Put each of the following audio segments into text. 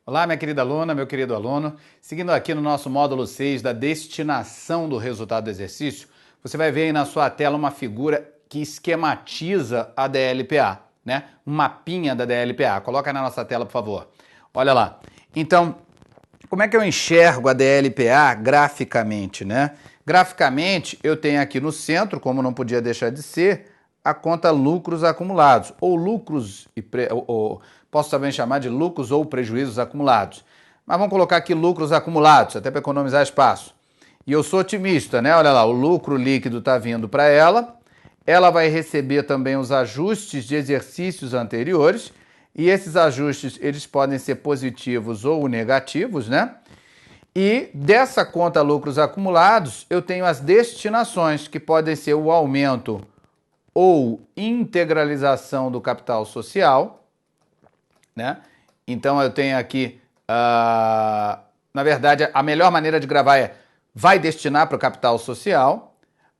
Olá, minha querida aluna, meu querido aluno. Seguindo aqui no nosso módulo 6 da destinação do resultado do exercício, você vai ver aí na sua tela uma figura que esquematiza a DLPA, né? Um mapinha da DLPA. Coloca na nossa tela, por favor. Olha lá. Então, como é que eu enxergo a DLPA graficamente, né? Graficamente, eu tenho aqui no centro, como não podia deixar de ser, a conta lucros acumulados, ou lucros, ou posso também chamar de lucros ou prejuízos acumulados. Mas vamos colocar aqui lucros acumulados, até para economizar espaço. E eu sou otimista, né? Olha lá, o lucro líquido está vindo para ela vai receber também os ajustes de exercícios anteriores, e esses ajustes eles podem ser positivos ou negativos, né? E dessa conta lucros acumulados, eu tenho as destinações, que podem ser o aumento ou integralização do capital social, né? Então eu tenho aqui, na verdade, a melhor maneira de gravar é vai destinar para o capital social,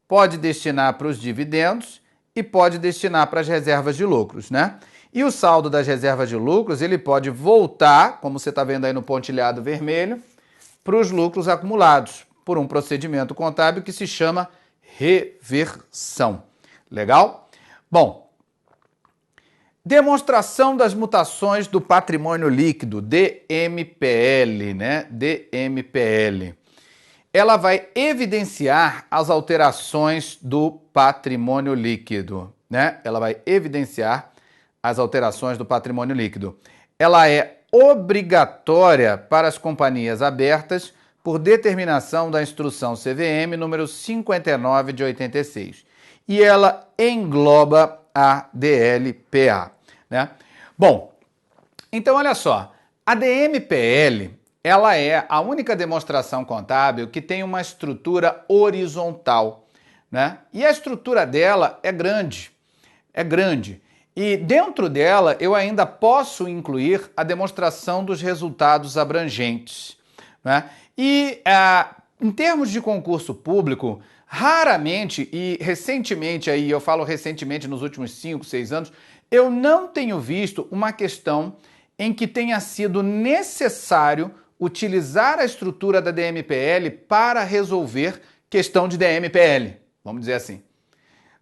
pode destinar para os dividendos e pode destinar para as reservas de lucros, né? E o saldo das reservas de lucros, ele pode voltar, como você está vendo aí no pontilhado vermelho, para os lucros acumulados, por um procedimento contábil que se chama reversão. Legal? Bom, demonstração das mutações do patrimônio líquido, DMPL, né? DMPL. Ela vai evidenciar as alterações do patrimônio líquido, né? Ela vai evidenciar as alterações do patrimônio líquido. Ela é obrigatória para as companhias abertas por determinação da instrução CVM número 59 de 86. E ela engloba a DLPA, né? Bom, então olha só, a DMPL, ela é a única demonstração contábil que tem uma estrutura horizontal, né? E a estrutura dela é grande, E dentro dela eu ainda posso incluir a demonstração dos resultados abrangentes, né? E em termos de concurso público, raramente e recentemente, aí eu falo recentemente nos últimos 5, 6 anos, eu não tenho visto uma questão em que tenha sido necessário utilizar a estrutura da DMPL para resolver questão de DMPL, vamos dizer assim.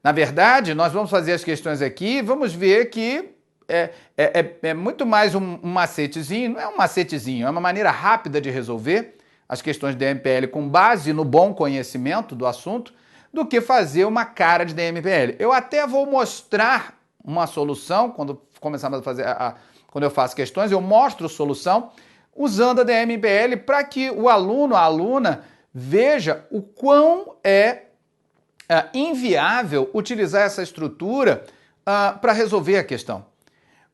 Na verdade, nós vamos fazer as questões aqui e vamos ver que é muito mais um macetezinho, não é um macetezinho, é uma maneira rápida de resolver as questões de DMPL com base no bom conhecimento do assunto, do que fazer uma cara de DMPL. Eu até vou mostrar uma solução, quando começarmos a fazer, quando eu faço questões, eu mostro a solução usando a DMPL para que o aluno, a aluna, veja o quão é inviável utilizar essa estrutura para resolver a questão.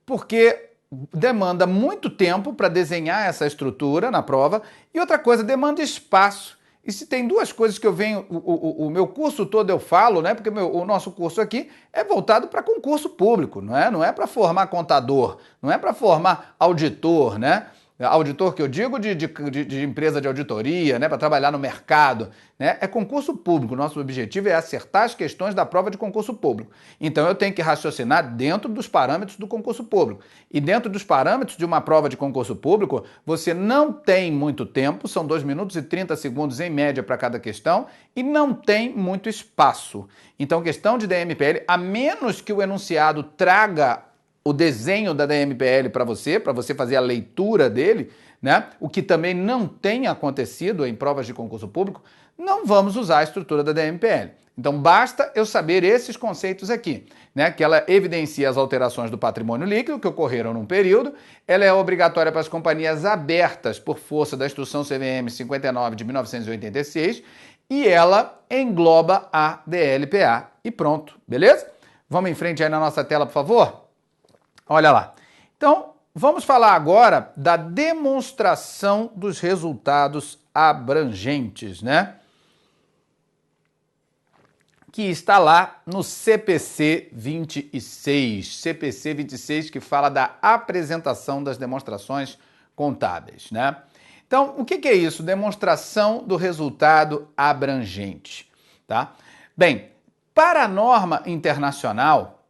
Porque demanda muito tempo para desenhar essa estrutura na prova e outra coisa, demanda espaço. E se tem duas coisas que eu venho, o meu curso todo eu falo, né? Porque o nosso curso aqui é voltado para concurso público, não é? Não é para formar contador, não é para formar auditor, né? Auditor que eu digo de empresa de auditoria, né, para trabalhar no mercado, né, é concurso público. Nosso objetivo é acertar as questões da prova de concurso público. Então eu tenho que raciocinar dentro dos parâmetros do concurso público. E dentro dos parâmetros de uma prova de concurso público, você não tem muito tempo, são 2 minutos e 30 segundos em média para cada questão, e não tem muito espaço. Então questão de DMPL, a menos que o enunciado traga o desenho da DMPL para você fazer a leitura dele, né? O que também não tem acontecido em provas de concurso público, não vamos usar a estrutura da DMPL. Então basta eu saber esses conceitos aqui, né? Que ela evidencia as alterações do patrimônio líquido que ocorreram num período, ela é obrigatória para as companhias abertas por força da instrução CVM 59 de 1986 e ela engloba a DLPA. E pronto, beleza? Vamos em frente aí na nossa tela, por favor? Olha lá. Então, vamos falar agora da demonstração dos resultados abrangentes, né? Que está lá no CPC 26. CPC 26 que fala da apresentação das demonstrações contábeis, né? Então, o que é isso? Demonstração do resultado abrangente, tá? Bem, para a norma internacional,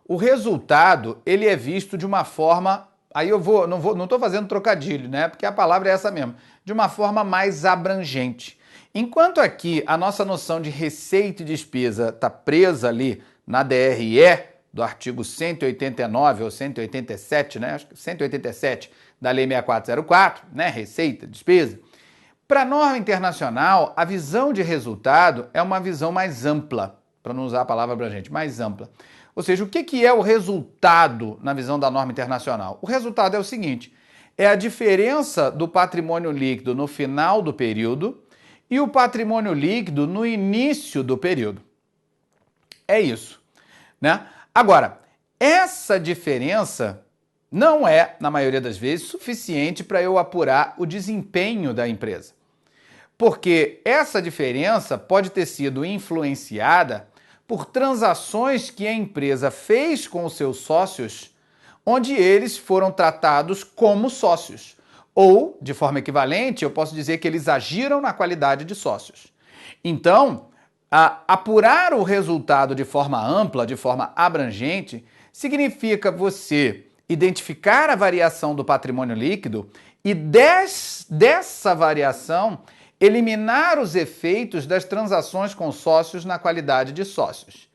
o resultado ele é visto de uma forma aí eu não estou fazendo trocadilho, né? Porque a palavra é essa mesmo, de uma forma mais abrangente. Enquanto aqui a nossa noção de receita e despesa está presa ali na DRE, do artigo 189 ou 187, né? Acho que 187 da Lei 6404, né? Receita, despesa. Para a norma internacional, a visão de resultado é uma visão mais ampla, para não usar a palavra abrangente, mais ampla. Ou seja, o que é o resultado na visão da norma internacional? O resultado é o seguinte, é a diferença do patrimônio líquido no final do período e o patrimônio líquido no início do período. É isso, né? Agora, essa diferença não é, na maioria das vezes, suficiente para eu apurar o desempenho da empresa. Porque essa diferença pode ter sido influenciada por transações que a empresa fez com os seus sócios, onde eles foram tratados como sócios. Ou, de forma equivalente, eu posso dizer que eles agiram na qualidade de sócios. Então, apurar o resultado de forma ampla, de forma abrangente, significa você identificar a variação do patrimônio líquido e dessa variação eliminar os efeitos das transações com sócios na qualidade de sócios.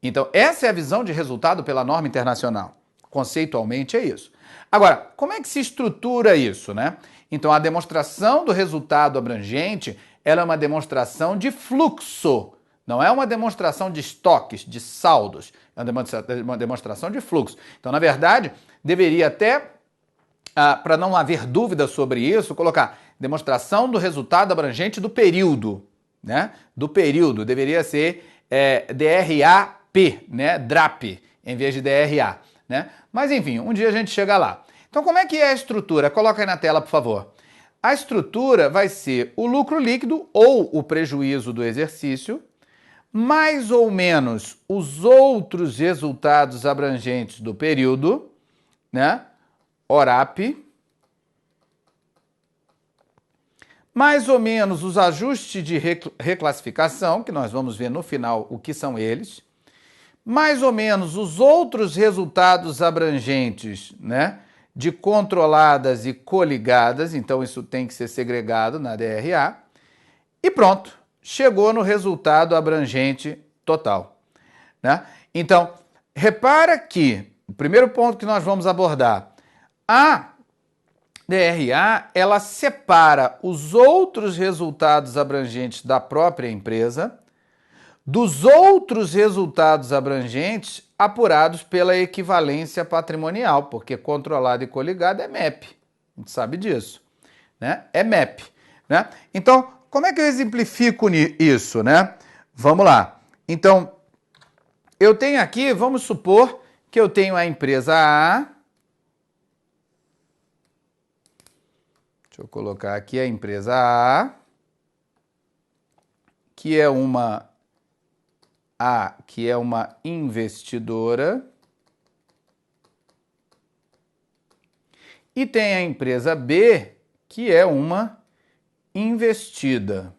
Então, essa é a visão de resultado pela norma internacional. Conceitualmente é isso. Agora, como é que se estrutura isso, né? Então, a demonstração do resultado abrangente, ela é uma demonstração de fluxo, não é uma demonstração de estoques, de saldos, é uma demonstração de fluxo. Então, na verdade, deveria até, para não haver dúvida sobre isso, colocar demonstração do resultado abrangente do período, né? Do período, deveria ser DRAP, né? DRAP, em vez de DRA, né? Mas enfim, um dia a gente chega lá. Então, como é que é a estrutura? Coloca aí na tela, por favor. A estrutura vai ser o lucro líquido ou o prejuízo do exercício, mais ou menos os outros resultados abrangentes do período, né? ORAP, mais ou menos os ajustes de reclassificação, que nós vamos ver no final o que são eles, mais ou menos os outros resultados abrangentes, né, de controladas e coligadas, então isso tem que ser segregado na DRA, e pronto, chegou no resultado abrangente total, né? Então, repara que o primeiro ponto que nós vamos abordar, a DRA, ela separa os outros resultados abrangentes da própria empresa dos outros resultados abrangentes apurados pela equivalência patrimonial, porque controlado e coligado é MEP, a gente sabe disso, né? É MEP, né? Então, como é que eu exemplifico isso, né? Vamos lá. Então, eu tenho aqui, vamos supor que eu tenho a empresa A. Deixa eu colocar aqui a empresa A, que é uma investidora, e tem a empresa B, que é uma investida.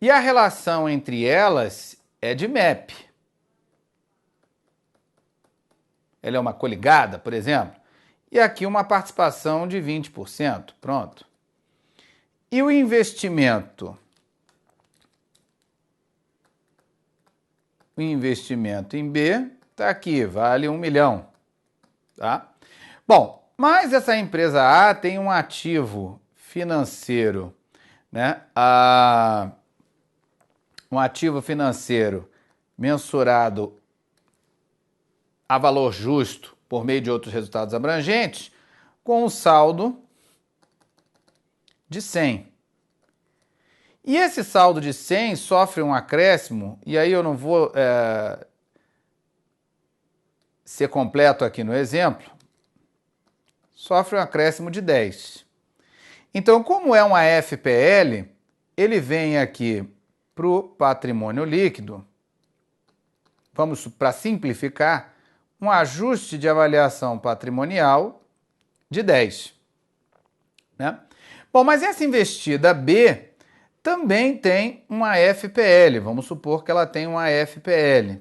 E a relação entre elas é de MEP. Ela é uma coligada, por exemplo. E aqui uma participação de 20%. Pronto. E o investimento? O investimento em B está aqui, vale 1 milhão. Tá? Bom, mas essa empresa A tem um ativo financeiro, né? Um ativo financeiro mensurado a valor justo por meio de outros resultados abrangentes, com um saldo de 100. E esse saldo de 100 sofre um acréscimo, e aí eu não vou ser completo aqui no exemplo, sofre um acréscimo de 10. Então, como é uma FPL, ele vem aqui para o patrimônio líquido, vamos, para simplificar, um ajuste de avaliação patrimonial de 10. Né? Bom, mas essa investida B também tem uma FPL. Vamos supor que ela tem uma FPL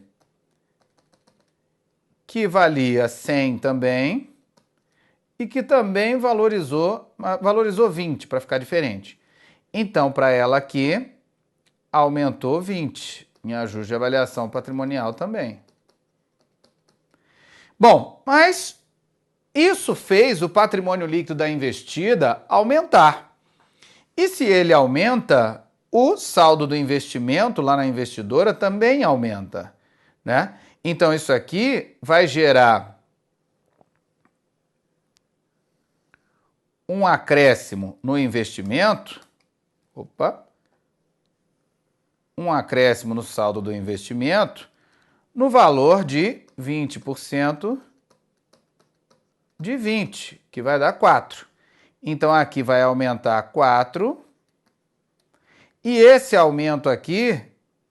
que valia 100 também e que também valorizou 20 para ficar diferente. Então, para ela aqui, aumentou 20 em ajuste de avaliação patrimonial também. Bom, mas isso fez o patrimônio líquido da investida aumentar. E se ele aumenta, o saldo do investimento lá na investidora também aumenta, né? Então, isso aqui vai gerar um acréscimo no investimento. Um acréscimo no saldo do investimento no valor de 20% de 20, que vai dar 4. Então, aqui vai aumentar 4. E esse aumento aqui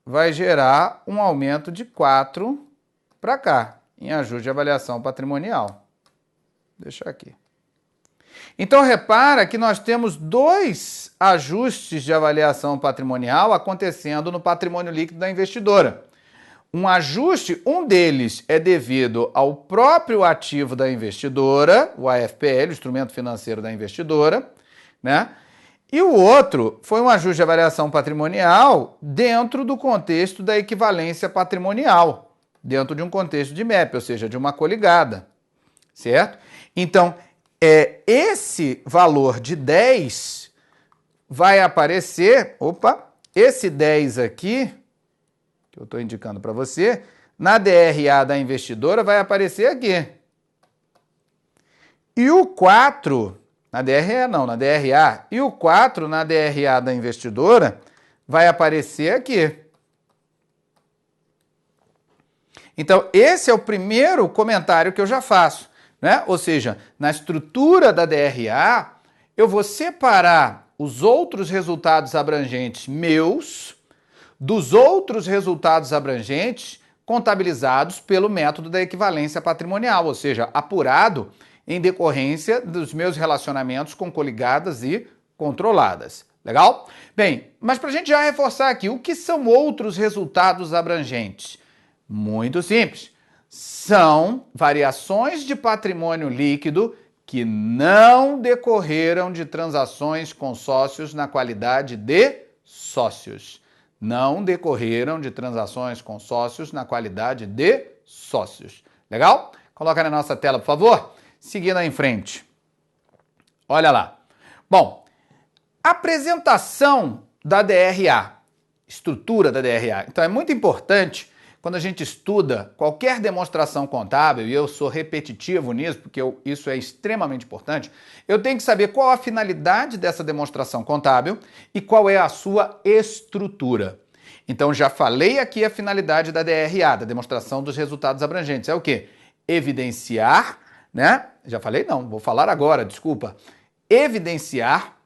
vai gerar um aumento de 4 para cá, em ajuste de avaliação patrimonial. Deixa aqui. Então, repara que nós temos 2 ajustes de avaliação patrimonial acontecendo no patrimônio líquido da investidora. Um ajuste, um deles é devido ao próprio ativo da investidora, o AFPL, o instrumento financeiro da investidora, né? E o outro foi um ajuste de avaliação patrimonial dentro do contexto da equivalência patrimonial, dentro de um contexto de MEP, ou seja, de uma coligada, certo? Então, esse valor de 10 vai aparecer, esse 10 aqui, que eu estou indicando para você, na DRA da investidora vai aparecer aqui. E o 4, na DRA não, na DRA, e o 4 na DRA da investidora vai aparecer aqui. Então, esse é o primeiro comentário que eu já faço, né? Ou seja, na estrutura da DRA, eu vou separar os outros resultados abrangentes meus dos outros resultados abrangentes contabilizados pelo método da equivalência patrimonial, ou seja, apurado em decorrência dos meus relacionamentos com coligadas e controladas. Legal? Bem, mas para a gente já reforçar aqui, o que são outros resultados abrangentes? Muito simples. São variações de patrimônio líquido que não decorreram de transações com sócios na qualidade de sócios. Não decorreram de transações com sócios na qualidade de sócios. Legal? Coloca na nossa tela, por favor. Seguindo em frente. Olha lá. Bom, apresentação da DRA, estrutura da DRA. Então é muito importante quando a gente estuda qualquer demonstração contábil, e eu sou repetitivo nisso, porque isso é extremamente importante, eu tenho que saber qual a finalidade dessa demonstração contábil e qual é a sua estrutura. Então, já falei aqui a finalidade da DRA, da demonstração dos resultados abrangentes. É o quê? Evidenciar, né? Já falei? Não, vou falar agora, desculpa. Evidenciar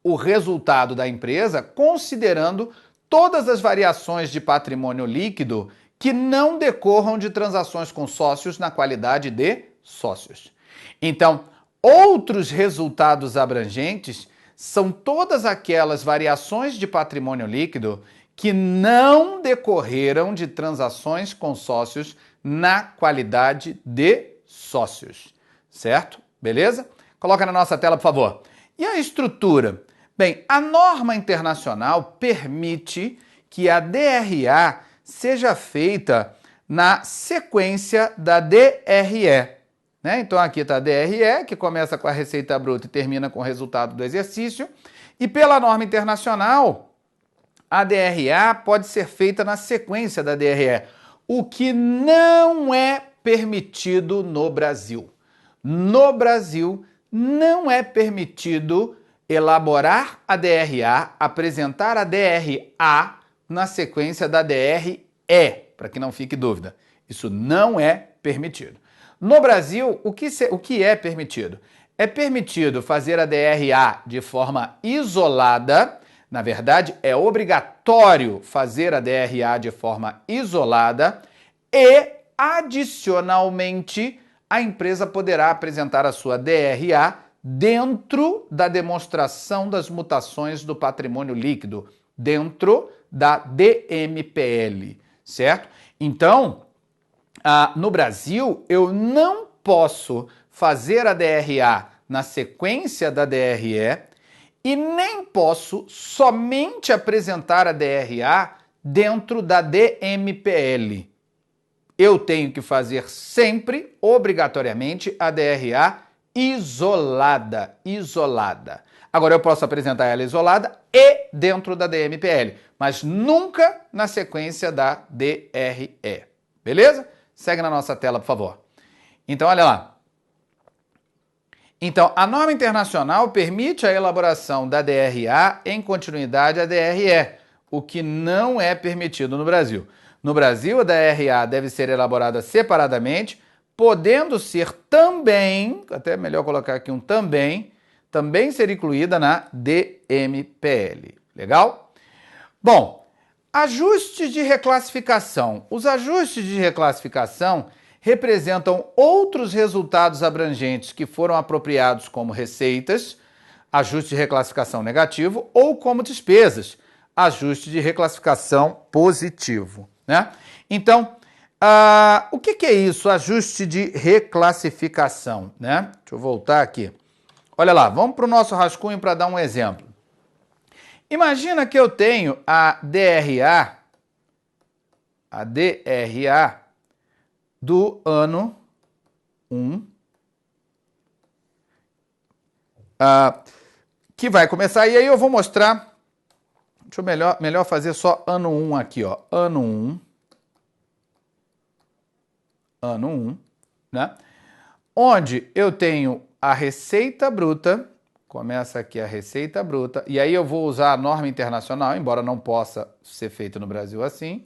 o resultado da empresa considerando todas as variações de patrimônio líquido que não decorram de transações com sócios na qualidade de sócios. Então, outros resultados abrangentes são todas aquelas variações de patrimônio líquido que não decorreram de transações com sócios na qualidade de sócios. Certo? Beleza? Coloca na nossa tela, por favor. E a estrutura? Bem, a norma internacional permite que a DRA seja feita na sequência da DRE. Né? Então aqui está a DRE, que começa com a receita bruta e termina com o resultado do exercício. E pela norma internacional, a DRA pode ser feita na sequência da DRE, o que não é permitido no Brasil. No Brasil, não é permitido elaborar a DRA, apresentar a DRA na sequência da DRE, para que não fique dúvida. Isso não é permitido. No Brasil, o que é permitido? É permitido fazer a DRA de forma isolada. Na verdade, é obrigatório fazer a DRA de forma isolada e, adicionalmente, a empresa poderá apresentar a sua DRA dentro da demonstração das mutações do patrimônio líquido, dentro da DMPL, certo? Então, no Brasil, eu não posso fazer a DRA na sequência da DRE e nem posso somente apresentar a DRA dentro da DMPL. Eu tenho que fazer sempre, obrigatoriamente, a DRA isolada. Agora, eu posso apresentar ela isolada e dentro da DMPL, mas nunca na sequência da DRE. Beleza? Segue na nossa tela, por favor. Então, olha lá. Então, a norma internacional permite a elaboração da DRA em continuidade à DRE, o que não é permitido no Brasil. No Brasil, a DRA deve ser elaborada separadamente, podendo ser também, até melhor colocar aqui um também ser incluída na DMPL. Legal? Bom, ajustes de reclassificação. Os ajustes de reclassificação representam outros resultados abrangentes que foram apropriados como receitas, ajuste de reclassificação negativo, ou como despesas, ajuste de reclassificação positivo, né? Então, o que é isso, ajuste de reclassificação, né? Deixa eu voltar aqui. Olha lá, vamos para o nosso rascunho para dar um exemplo. Imagina que eu tenho a DRA do ano 1, que vai começar, e aí eu vou mostrar, deixa eu melhor fazer só ano 1 aqui, ó, ano 1, né? Onde eu tenho a receita bruta, começa aqui a receita bruta, e aí eu vou usar a norma internacional, embora não possa ser feito no Brasil assim,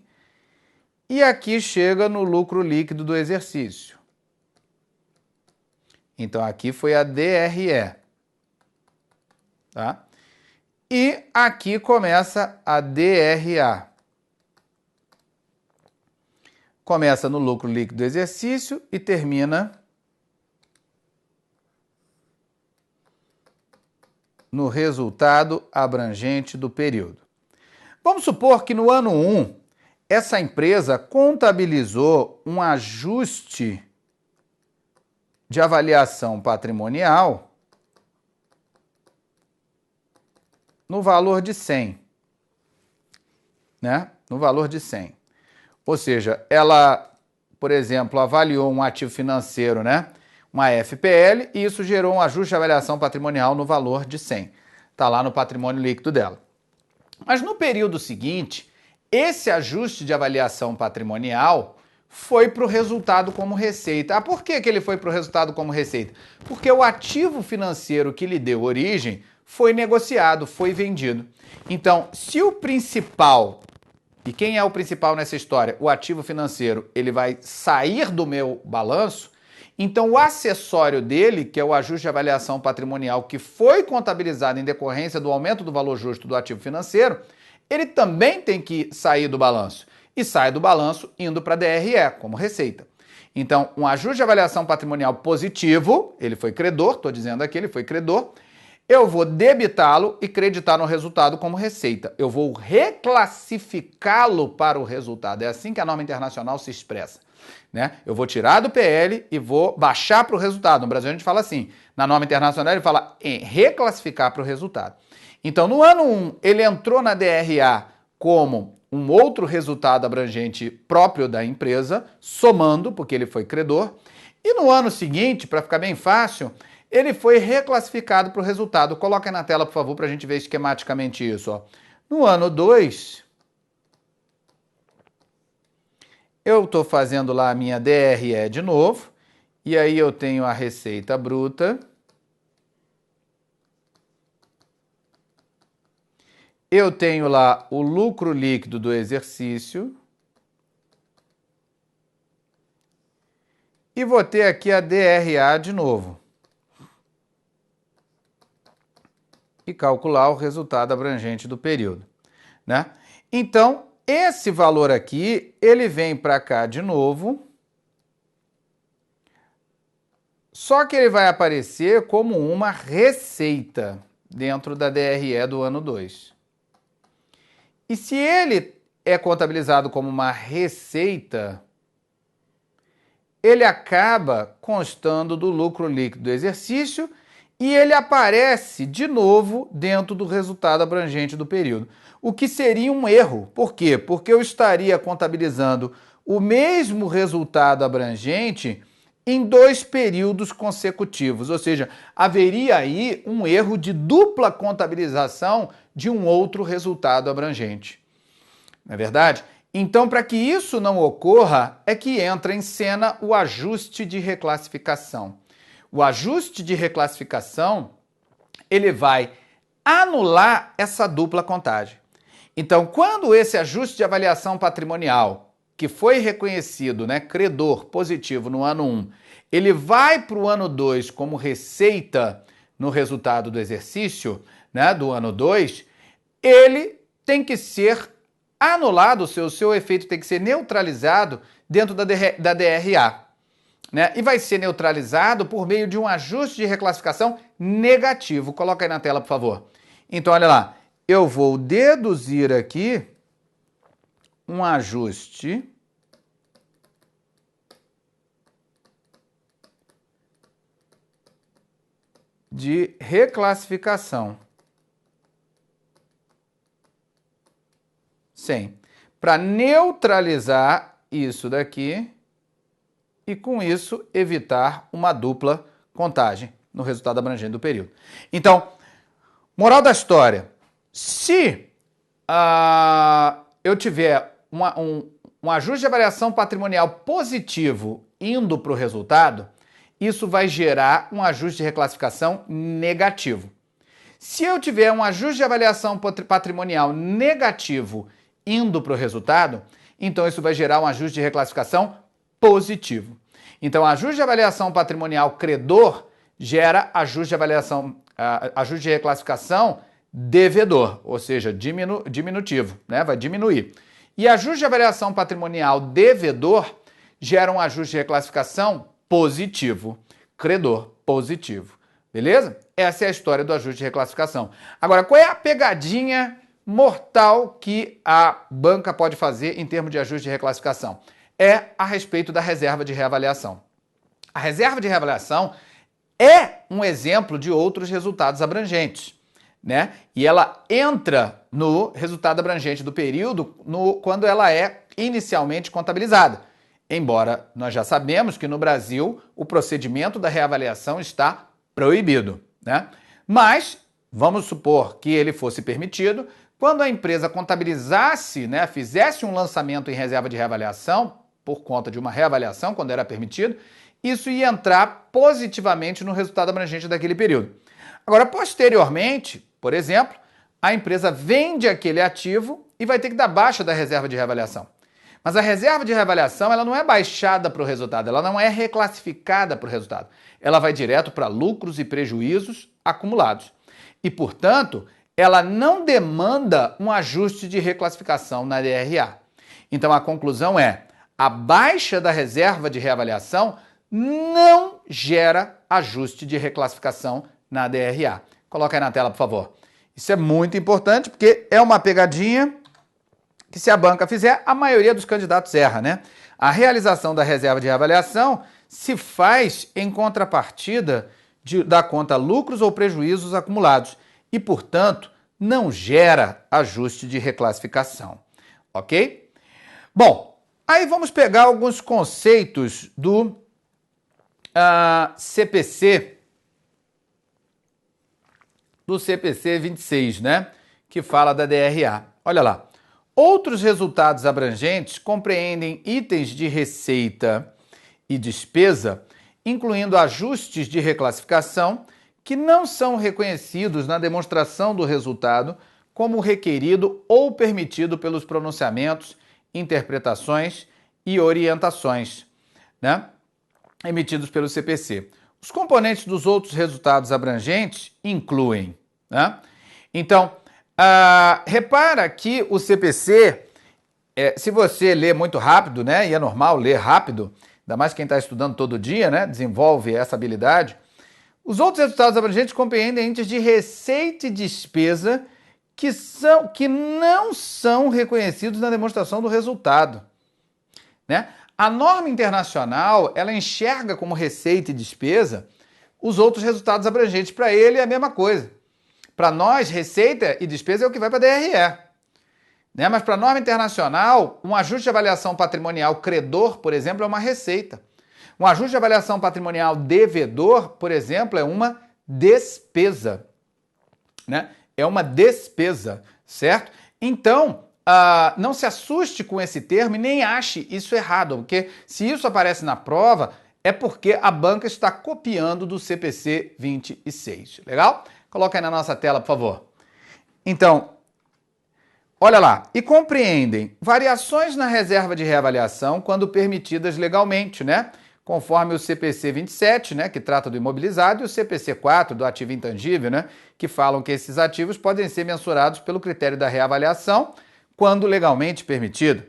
e aqui chega no lucro líquido do exercício. Então, aqui foi a DRE. Tá? E aqui começa a DRA. Começa no lucro líquido do exercício e termina no resultado abrangente do período. Vamos supor que no ano 1, essa empresa contabilizou um ajuste de avaliação patrimonial no valor de 100, né? No valor de 100. Ou seja, ela, por exemplo, avaliou um ativo financeiro, né? Uma FPL, e isso gerou um ajuste de avaliação patrimonial no valor de 100. Está lá no patrimônio líquido dela. Mas no período seguinte, esse ajuste de avaliação patrimonial foi para o resultado como receita. Por que ele foi para o resultado como receita? Porque o ativo financeiro que lhe deu origem foi negociado, foi vendido. Então, se o principal, e quem é o principal nessa história? O ativo financeiro, ele vai sair do meu balanço, então o acessório dele, que é o ajuste de avaliação patrimonial que foi contabilizado em decorrência do aumento do valor justo do ativo financeiro, ele também tem que sair do balanço. E sai do balanço indo para a DRE, como receita. Então, um ajuste de avaliação patrimonial positivo, ele foi credor, estou dizendo aqui, ele foi credor, eu vou debitá-lo e creditar no resultado como receita. Eu vou reclassificá-lo para o resultado. É assim que a norma internacional se expressa, né? Eu vou tirar do PL e vou baixar para o resultado. No Brasil a gente fala assim, na norma internacional ele fala em reclassificar para o resultado. Então, no ano 1, ele entrou na DRA como um outro resultado abrangente próprio da empresa, somando, porque ele foi credor, e no ano seguinte, para ficar bem fácil, ele foi reclassificado para o resultado. Coloca aí na tela, por favor, para a gente ver esquematicamente isso. Ó. No ano 2, eu estou fazendo lá a minha DRE de novo, e aí eu tenho a receita bruta, eu tenho lá o lucro líquido do exercício, e vou ter aqui a DRA de novo. E calcular o resultado abrangente do período, né? Então, esse valor aqui, ele vem para cá de novo só que ele vai aparecer como uma receita dentro da DRE do ano 2. E se ele é contabilizado como uma receita, ele acaba constando do lucro líquido do exercício e ele aparece de novo dentro do resultado abrangente do período. O que seria um erro. Por quê? Porque eu estaria contabilizando o mesmo resultado abrangente em 2 períodos consecutivos, ou seja, haveria aí um erro de dupla contabilização de um outro resultado abrangente. Não é verdade? Então, para que isso não ocorra, é que entra em cena o ajuste de reclassificação. O ajuste de reclassificação, ele vai anular essa dupla contagem. Então, quando esse ajuste de avaliação patrimonial, que foi reconhecido, né, credor positivo no ano 1, ele vai para o ano 2 como receita no resultado do exercício, né, do ano 2, ele tem que ser anulado, o seu efeito tem que ser neutralizado dentro da DRA. Né? E vai ser neutralizado por meio de um ajuste de reclassificação negativo. Coloca aí na tela, por favor. Então, olha lá. Eu vou deduzir aqui um ajuste de reclassificação. Sim. Para neutralizar isso daqui e, com isso, evitar uma dupla contagem no resultado abrangente do período. Então, moral da história. Se eu tiver um ajuste de avaliação patrimonial positivo indo para o resultado, isso vai gerar um ajuste de reclassificação negativo. Se eu tiver um ajuste de avaliação patrimonial negativo indo para o resultado, então isso vai gerar um ajuste de reclassificação positivo. Então, ajuste de avaliação patrimonial credor gera ajuste de reclassificação devedor, ou seja, diminutivo, né? Vai diminuir. E ajuste de avaliação patrimonial devedor gera um ajuste de reclassificação positivo, credor positivo. Beleza? Essa é a história do ajuste de reclassificação. Agora, qual é a pegadinha mortal que a banca pode fazer em termos de ajuste de reclassificação? É a respeito da reserva de reavaliação. A reserva de reavaliação é um exemplo de outros resultados abrangentes, né? E ela entra no resultado abrangente do período quando ela é inicialmente contabilizada. Embora nós já sabemos que no Brasil o procedimento da reavaliação está proibido, né? Mas vamos supor que ele fosse permitido, quando a empresa contabilizasse, né, fizesse um lançamento em reserva de reavaliação, por conta de uma reavaliação, quando era permitido, isso ia entrar positivamente no resultado abrangente daquele período. Agora, posteriormente, por exemplo, a empresa vende aquele ativo e vai ter que dar baixa da reserva de reavaliação. Mas a reserva de reavaliação ela não é baixada para o resultado, ela não é reclassificada para o resultado. Ela vai direto para lucros e prejuízos acumulados. E, portanto, ela não demanda um ajuste de reclassificação na DRA. Então, a conclusão é: a baixa da reserva de reavaliação não gera ajuste de reclassificação na DRA. Coloca aí na tela, por favor. Isso é muito importante porque é uma pegadinha que, se a banca fizer, a maioria dos candidatos erra, né? A realização da reserva de reavaliação se faz em contrapartida da conta lucros ou prejuízos acumulados e, portanto, não gera ajuste de reclassificação, ok? Bom, aí vamos pegar alguns conceitos do CPC, do CPC 26, né? Que fala da DRA. Olha lá. Outros resultados abrangentes compreendem itens de receita e despesa, incluindo ajustes de reclassificação, que não são reconhecidos na demonstração do resultado como requerido ou permitido pelos pronunciamentos, interpretações e orientações, né, emitidos pelo CPC. Os componentes dos outros resultados abrangentes incluem, né? Então, repara que o CPC, se você lê muito rápido, né, e é normal ler rápido, ainda mais quem está estudando todo dia, né, desenvolve essa habilidade. Os outros resultados abrangentes compreendem índices de receita e despesa que não são reconhecidos na demonstração do resultado, né? A norma internacional, ela enxerga como receita e despesa os outros resultados abrangentes. Para ele é a mesma coisa. Para nós, receita e despesa é o que vai para a DRE. Né? Mas para a norma internacional, um ajuste de avaliação patrimonial credor, por exemplo, é uma receita. Um ajuste de avaliação patrimonial devedor, por exemplo, é uma despesa. Né? É uma despesa, certo? Então, não se assuste com esse termo e nem ache isso errado, porque se isso aparece na prova, é porque a banca está copiando do CPC 26. Legal? Coloca aí na nossa tela, por favor. Então, olha lá. E compreendem variações na reserva de reavaliação quando permitidas legalmente, né? Conforme o CPC 27, né, que trata do imobilizado, e o CPC 4, do ativo intangível, né, que falam que esses ativos podem ser mensurados pelo critério da reavaliação quando legalmente permitido.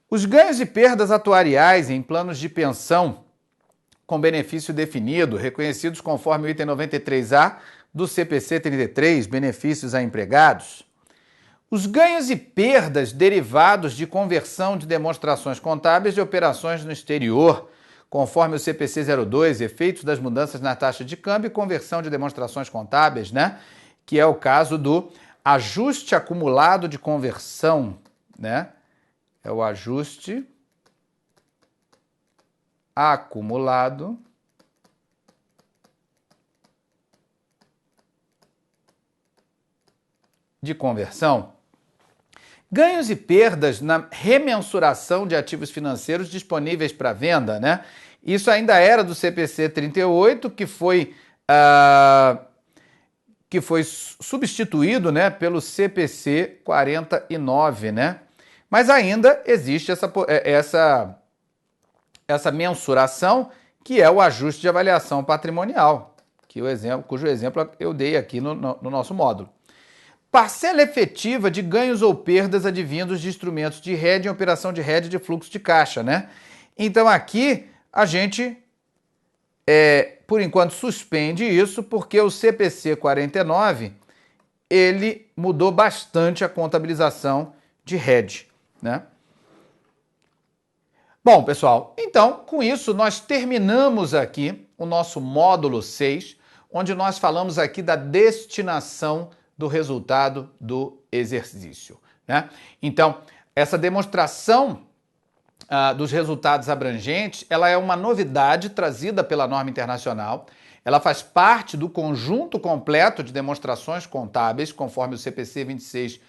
Os ganhos e perdas atuariais em planos de pensão com benefício definido, reconhecidos conforme o item 93A do CPC 33, benefícios a empregados. Os ganhos e perdas derivados de conversão de demonstrações contábeis de operações no exterior, conforme o CPC 02, efeitos das mudanças na taxa de câmbio e conversão de demonstrações contábeis, né? Que é o caso do ajuste acumulado de conversão, né? É o ajuste acumulado de conversão. Ganhos e perdas na remensuração de ativos financeiros disponíveis para venda, né? Isso ainda era do CPC 38, que foi substituído, né, pelo CPC 49, né? Mas ainda existe essa mensuração, que é o ajuste de avaliação patrimonial, cujo exemplo eu dei aqui no nosso módulo. Parcela efetiva de ganhos ou perdas advindos de instrumentos de hedge em operação de hedge de fluxo de caixa, né? Então aqui a gente, por enquanto, suspende isso, porque o CPC 49, ele mudou bastante a contabilização de hedge, né? Bom, pessoal, então, com isso, nós terminamos aqui o nosso módulo 6, onde nós falamos aqui da destinação do resultado do exercício, né? Então, essa demonstração dos resultados abrangentes, ela é uma novidade trazida pela norma internacional. Ela faz parte do conjunto completo de demonstrações contábeis, conforme o CPC 26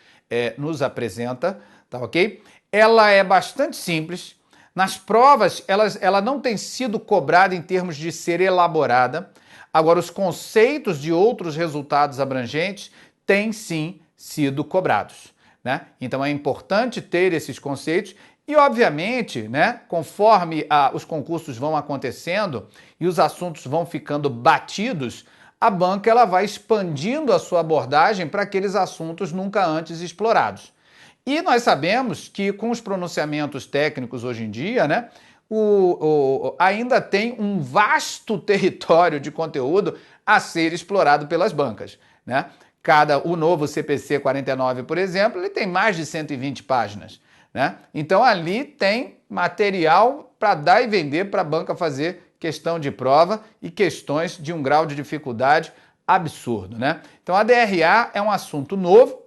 nos apresenta, tá ok? Ela é bastante simples. Nas provas, ela não tem sido cobrada em termos de ser elaborada. Agora, os conceitos de outros resultados abrangentes têm sim sido cobrados, né? Então é importante ter esses conceitos e, obviamente, né, conforme os concursos vão acontecendo e os assuntos vão ficando batidos, a banca ela vai expandindo a sua abordagem para aqueles assuntos nunca antes explorados. E nós sabemos que com os pronunciamentos técnicos hoje em dia, né, ainda tem um vasto território de conteúdo a ser explorado pelas bancas, né? O novo CPC 49, por exemplo, ele tem mais de 120 páginas, né? Então ali tem material para dar e vender para a banca fazer questão de prova e questões de um grau de dificuldade absurdo, né? Então a DRA é um assunto novo.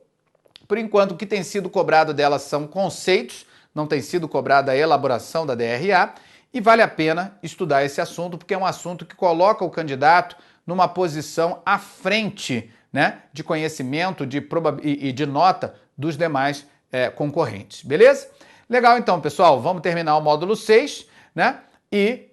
Por enquanto, o que tem sido cobrado dela são conceitos, não tem sido cobrada a elaboração da DRA, e vale a pena estudar esse assunto, porque é um assunto que coloca o candidato numa posição à frente, né, de conhecimento e de nota dos demais concorrentes, beleza? Legal, então, pessoal, vamos terminar o módulo 6, né, e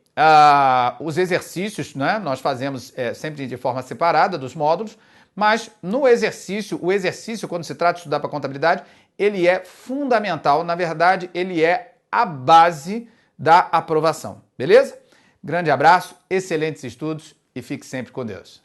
os exercícios, né, nós fazemos sempre de forma separada dos módulos, mas no exercício, o exercício, quando se trata de estudar para contabilidade, ele é fundamental, na verdade, ele é a base da aprovação, beleza? Grande abraço, excelentes estudos e fique sempre com Deus.